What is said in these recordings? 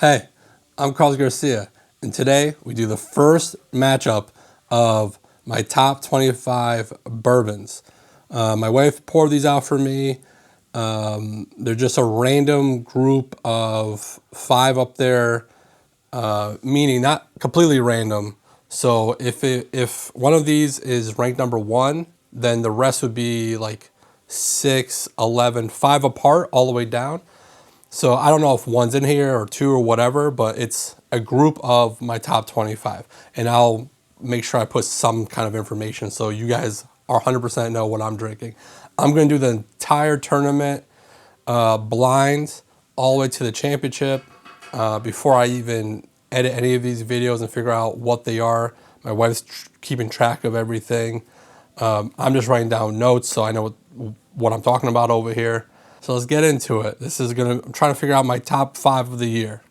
Hey, I'm Carlos Garcia, and today we do the first matchup of my top 25 bourbons. My wife poured these out for me. They're just a random group of 5 up there, meaning not completely random. So if one of these is ranked number 1, then the rest would be like 6, 11, 5 apart all the way down. So I don't know if one's in here or 2 or whatever, but it's a group of my top 25. And I'll make sure I put some kind of information so you guys are 100% know what I'm drinking. I'm going to do the entire tournament blind all the way to the championship before I even edit any of these videos and figure out what they are. My wife's keeping track of everything. I'm just writing down notes so I know what I'm talking about over here. So let's get into it. I'm trying to figure out my top 5 of the year.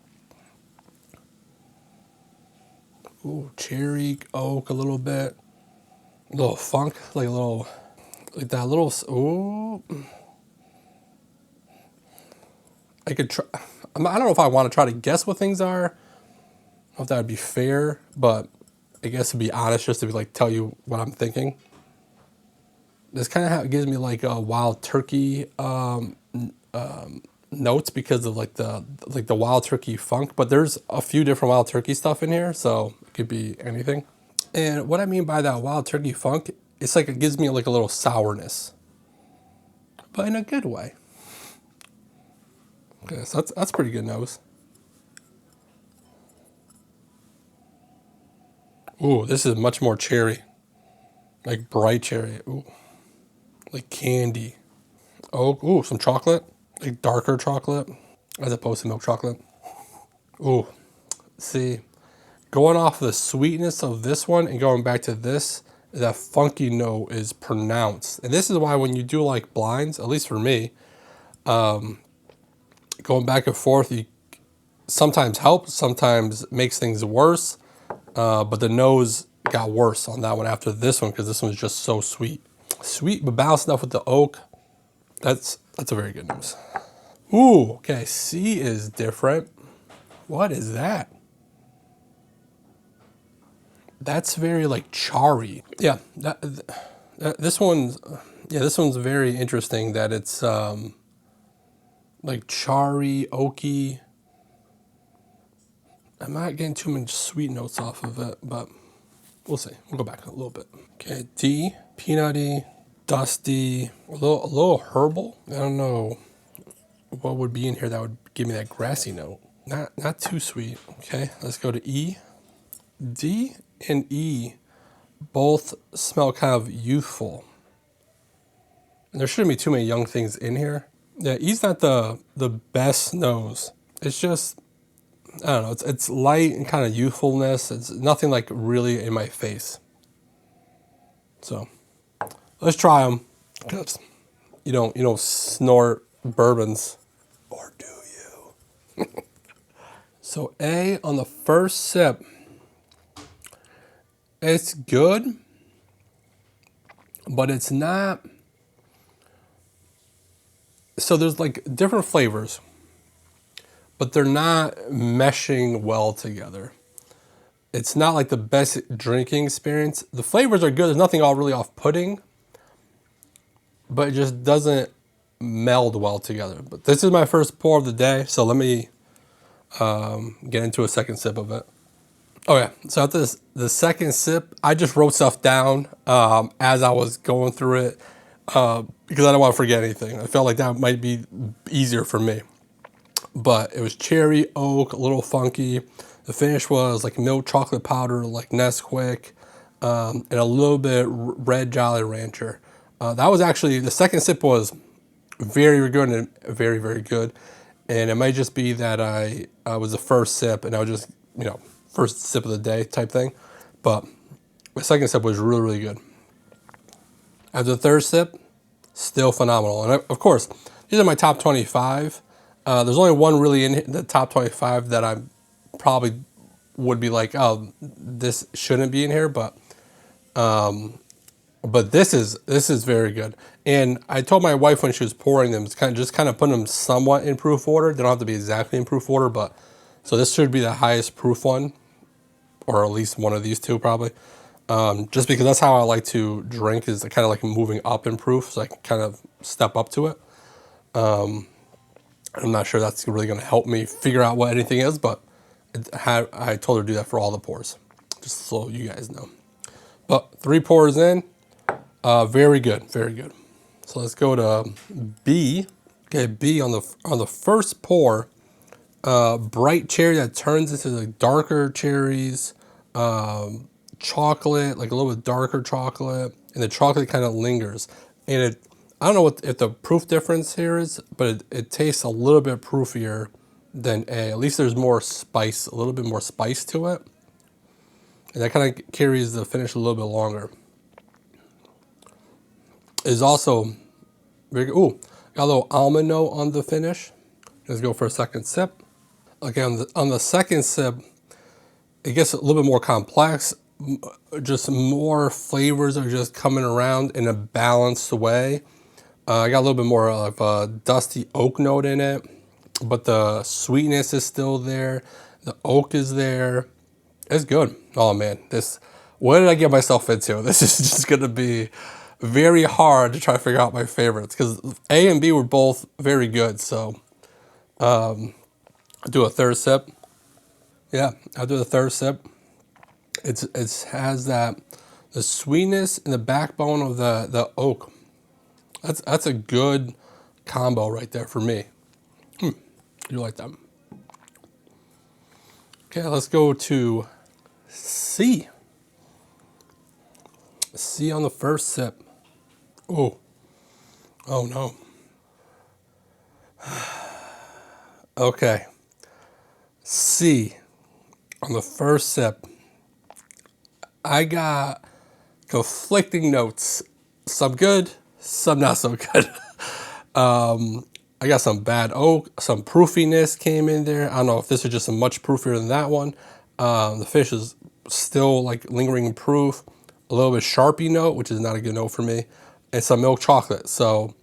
Ooh, cherry, oak a little bit. A little funk, like that little, ooh. I could try, I don't know if I want to try to guess what things are. I don't know if that would be fair, but I guess to be honest, just to be like, tell you what I'm thinking. This kind of gives me like a wild turkey notes because of like the wild turkey funk, but there's a few different wild turkey stuff in here, so it could be anything. And what I mean by that wild turkey funk, it's like it gives me like a little sourness, but in a good way. Okay, so that's pretty good nose. Ooh, this is much more cherry, like bright cherry. Ooh, like candy. Oh, ooh, some chocolate, like darker chocolate, as opposed to milk chocolate. Ooh, see, going off the sweetness of this one and going back to this, that funky note is pronounced. And this is why when you do like blinds, at least for me, going back and forth, you sometimes helps, sometimes makes things worse. But the nose got worse on that one after this one because this one's just so sweet. Sweet, but balanced enough with the oak. That's a very good nose. Ooh, okay, C is different. What is that? That's very like charry. Yeah, this one's very interesting that it's like charry, oaky. I'm not getting too many sweet notes off of it, but we'll see. We'll go back a little bit. Okay, D, peanutty, dusty, a little herbal. I don't know what would be in here that would give me that grassy note. Not too sweet. Okay, let's go to E. D and E both smell kind of youthful. And there shouldn't be too many young things in here. Yeah, E's not the best nose. It's just, I don't know, it's light and kind of youthfulness. It's nothing like really in my face. So let's try them. Because you don't snort bourbons, or do you? So A on the first sip. It's good, but it's not. So there's like different flavors, but they're not meshing well together. It's not like the best drinking experience. The flavors are good. There's nothing all really off-putting, but it just doesn't meld well together. But this is my first pour of the day, so let me get into a second sip of it. Okay, so after the second sip, I just wrote stuff down as I was going through it because I don't want to forget anything. I felt like that might be easier for me. But it was cherry, oak, a little funky. The finish was like milk chocolate powder, like Nesquik, and a little bit red Jolly Rancher. That was actually, the second sip was very good and very, very good. And it might just be that I was the first sip and I was just, first sip of the day type thing. But the second sip was really, really good. After the third sip, still phenomenal. And of course, these are my top 25. There's only one really in the top 25 that I probably would be like, oh, this shouldn't be in here, but this is very good. And I told my wife when she was pouring them, it's kind of putting them somewhat in proof order. They don't have to be exactly in proof order, but So this should be the highest proof one, or at least one of these two probably. Just because that's how I like to drink, is kind of like moving up in proof, so I can kind of step up to it. I'm not sure that's really going to help me figure out what anything is, but I told her to do that for all the pours, just so you guys know. But 3 pours in, very good, very good. So let's go to B. Okay, B on the first pour, bright cherry that turns into the darker cherries, chocolate, like a little bit darker chocolate, and the chocolate kind of lingers. And I don't know if the proof difference here is, but it tastes a little bit proofier than A. At least there's more spice, a little bit more spice to it. And that kind of carries the finish a little bit longer. Is also very good. Ooh, got a little almond note on the finish. Let's go for a second sip. Again, on the second sip, it gets a little bit more complex. Just more flavors are just coming around in a balanced way. I got a little bit more of a dusty oak note in it, but the sweetness is still there. The oak is there. It's good. Oh man, what did I get myself into? This is just gonna be very hard to try to figure out my favorites, because A and B were both very good. So I'll do a third sip. Yeah, I'll do the third sip. It has the sweetness and the backbone of the oak. That's a good combo right there for me. You like that? Okay, let's go to C. C on the first sip. Oh no. Okay. C on the first sip. I got conflicting notes. Some good, some not so good. I got some bad oak, some proofiness came in there. I don't know if this is just much proofier than that one. The fish is still like lingering proof. A little bit Sharpie note, which is not a good note for me, and some milk chocolate. So,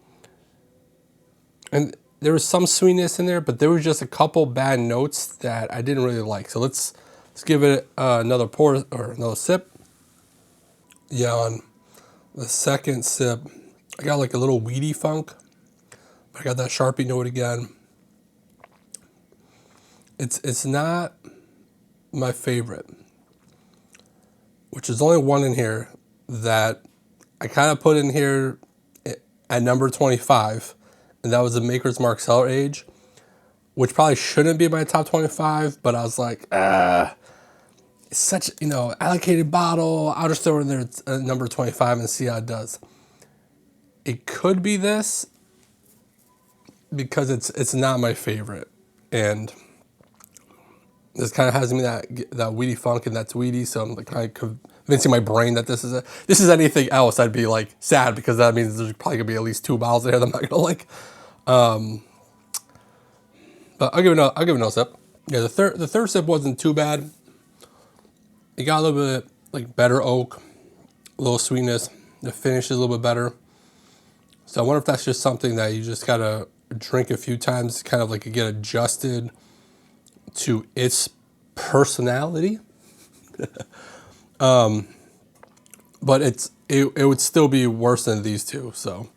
and there was some sweetness in there, but there was just a couple bad notes that I didn't really like. So let's give it another pour or another sip. Yeah, on the second sip, I got like a little weedy funk. I got that Sharpie note again. It's not my favorite, which is only one in here that I kind of put in here at number 25, and that was the Makers Mark Cellar Aged, which probably shouldn't be my top 25, but I was like, it's such, allocated bottle. I'll just throw it in there at number 25 and see how it does. It could be this, because it's not my favorite, and this kind of has me that weedy funk, and that's weedy. So I'm like kind of convincing my brain that this is anything else, I'd be like sad, because that means there's probably gonna be at least 2 bottles there that I'm not gonna like. But I'll give it another sip. Yeah, the third sip wasn't too bad. It got a little bit like better oak, a little sweetness. The finish is a little bit better. So I wonder if that's just something that you just gotta drink a few times, kind of like you get adjusted to its personality. But it would still be worse than these two. So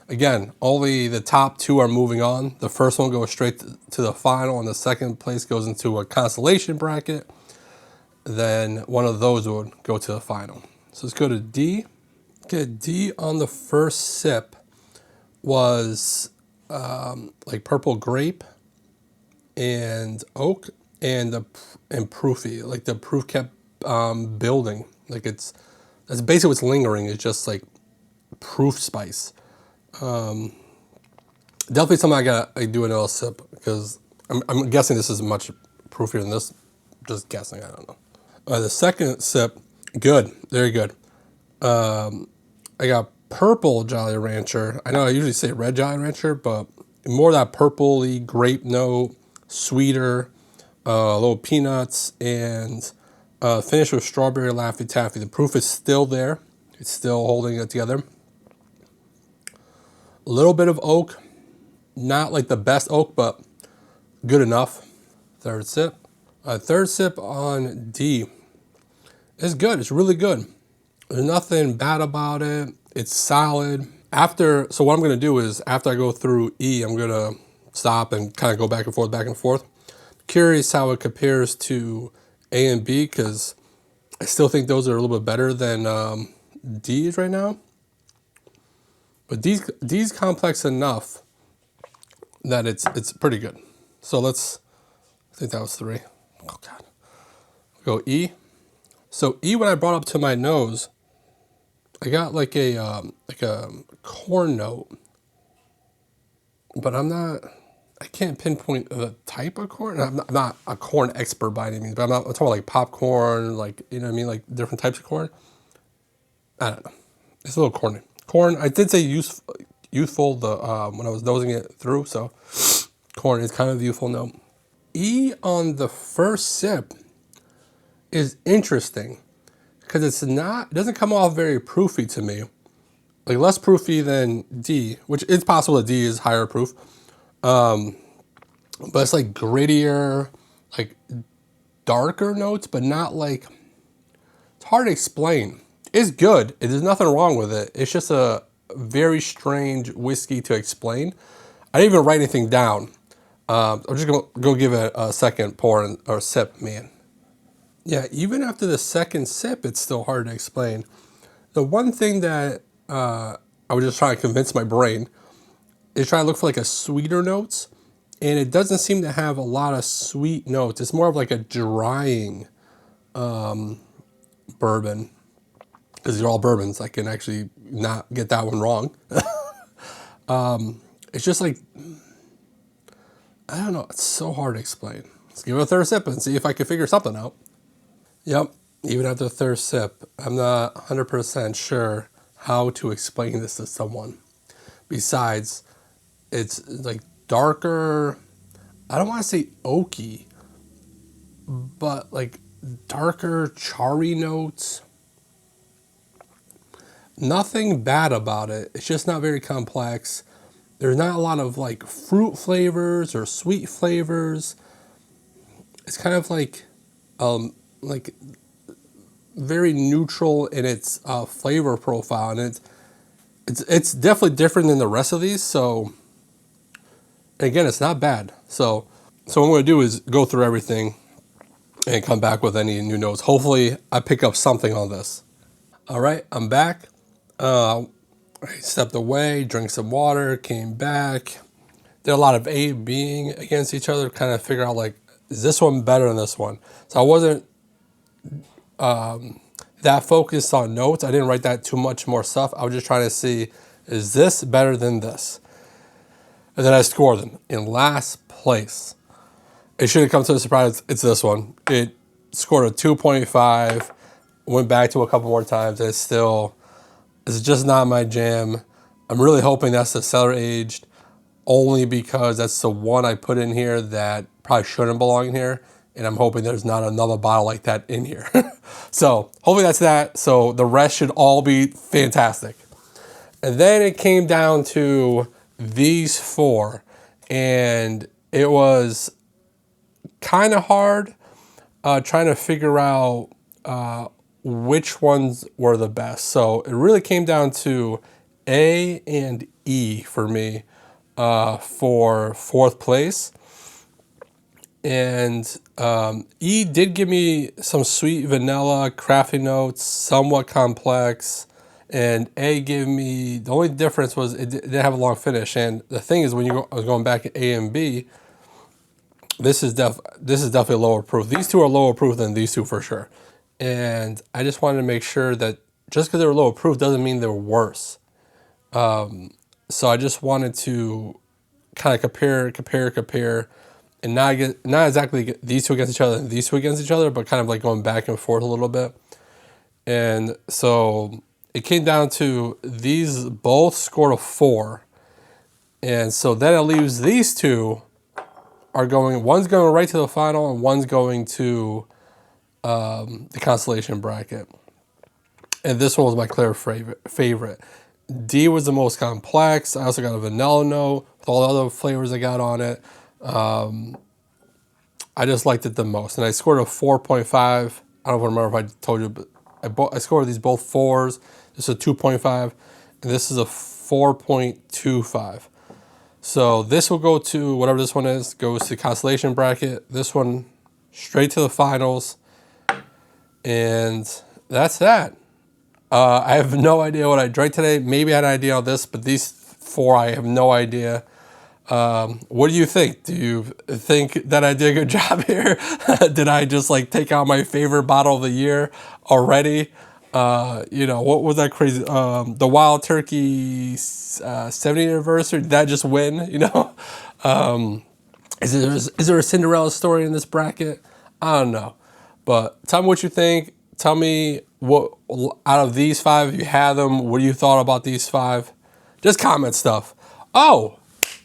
again, only the top 2 are moving on. The first one goes straight to the final, and the second place goes into a consolation bracket. Then one of those would go to the final. So let's go to D. Okay, D on the first sip was like purple grape and oak and proofy. Like the proof kept building. Like that's basically what's lingering, is just like proof spice. Definitely something I gotta do another sip, because I'm guessing this is much proofier than this. Just guessing, I don't know. The second sip, good, very good. I got purple Jolly Rancher. I know I usually say red Jolly Rancher, but more of that purpley grape note, sweeter, little peanuts, and finished with strawberry Laffy Taffy. The proof is still there. It's still holding it together. A little bit of oak, not like the best oak, but good enough. Third sip. Third sip on D. It's good. It's really good. There's nothing bad about it. It's solid. So what I'm going to do is after I go through E, I'm going to stop and kind of go back and forth, back and forth. Curious how it compares to A and B, because I still think those are a little bit better than D's right now. But D's complex enough that it's pretty good. So I think that was 3. Oh God. Go E. So E, when I brought up to my nose, I got like a corn note, but I can't pinpoint the type of corn. I'm not a corn expert by any means, but I'm talking like popcorn, like, you know what I mean? Like different types of corn. I don't know. It's a little corny. Corn, I did say youthful when I was nosing it through, so corn is kind of a youthful note. E on the first sip is interesting because it doesn't come off very proofy to me. Like less proofy than D, which it's possible that D is higher proof. But it's like grittier, like darker notes, but not like, it's hard to explain. It's good. There's nothing wrong with it. It's just a very strange whiskey to explain. I didn't even write anything down. I'm just gonna go give it a second pour or sip, man. Yeah, even after the second sip, it's still hard to explain. The one thing that I was just trying to convince my brain is trying to look for like a sweeter notes, and it doesn't seem to have a lot of sweet notes. It's more of like a drying bourbon, because they're all bourbons. I can actually not get that one wrong. It's just like, I don't know. It's so hard to explain. Let's give it a third sip and see if I can figure something out. Yep, even after the third sip, I'm not 100% sure how to explain this to someone. Besides, it's like darker, I don't want to say oaky, but like darker charry notes. Nothing bad about it. It's just not very complex. There's not a lot of like fruit flavors or sweet flavors. It's kind of like very neutral in its flavor profile, and it's definitely different than the rest of these. So again, it's not bad. So what I'm going to do is go through everything and come back with any new notes. Hopefully, I pick up something on this. All right, I'm back. I stepped away, drank some water, came back. Did a lot of A, Bing against each other, kind of figure out like, is this one better than this one? So I wasn't that focused on notes. I didn't write that too much more stuff. I was just trying to see, is this better than this? And then I scored them in last place. It should have come to a surprise. It's this one. It scored a 2.5. Went back to a couple more times. And it's just not my jam. I'm really hoping that's the cellar aged, only because that's the one I put in here that probably shouldn't belong in here. And I'm hoping there's not another bottle like that in here. So hopefully that's that. So the rest should all be fantastic. And then it came down to these 4. And it was kind of hard trying to figure out which ones were the best. So it really came down to A and E for me for 4th place. And E did give me some sweet vanilla, crafty notes, somewhat complex. And A gave me, the only difference was it didn't have a long finish. And the thing is, I was going back at A and B, this is definitely lower proof. These 2 are lower proof than these 2 for sure. And I just wanted to make sure that just because they were lower proof doesn't mean they're worse. So I just wanted to kind of compare, and not exactly get these 2 against each other and these 2 against each other, but kind of like going back and forth a little bit. And so it came down to these both scored a 4. And so then it leaves these 2 one's going right to the final and one's going to the constellation bracket. And this one was my clear favorite. D was the most complex. I also got a vanilla note with all the other flavors I got on it. I just liked it the most. And I scored a 4.5. I don't remember if I told you, but I scored these both 4s. This is a 2.5, and this is a 4.25. So this will go to, whatever this one is, goes to consolation bracket. This one straight to the finals. And that's that. I have no idea what I drank today. Maybe I had an idea on this, but these 4, I have no idea. What do you think? Do you think that I did a good job here? Did I just like take out my favorite bottle of the year already? You know, what was that crazy? The Wild Turkey 70th anniversary, did that just win? You know, is there a Cinderella story in this bracket? I don't know. But tell me what you think. Tell me what, out of these 5, if you have them, what you thought about these 5. Just comment stuff. Oh,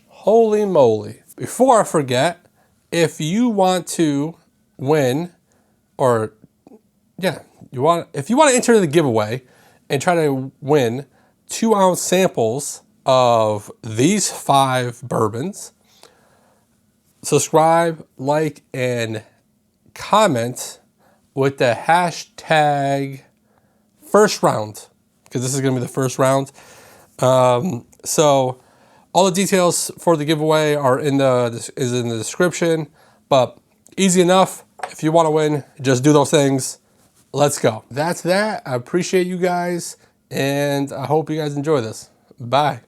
holy moly. Before I forget, if you want to win, or yeah, if you want to enter the giveaway and try to win 2-ounce samples of these 5 bourbons, subscribe, like, and comment with the hashtag first round, because this is going to be the first round. So all the details for the giveaway are in the description, but easy enough. If you want to win, just do those things. Let's go. That's that. I appreciate you guys, and I hope you guys enjoy this. Bye.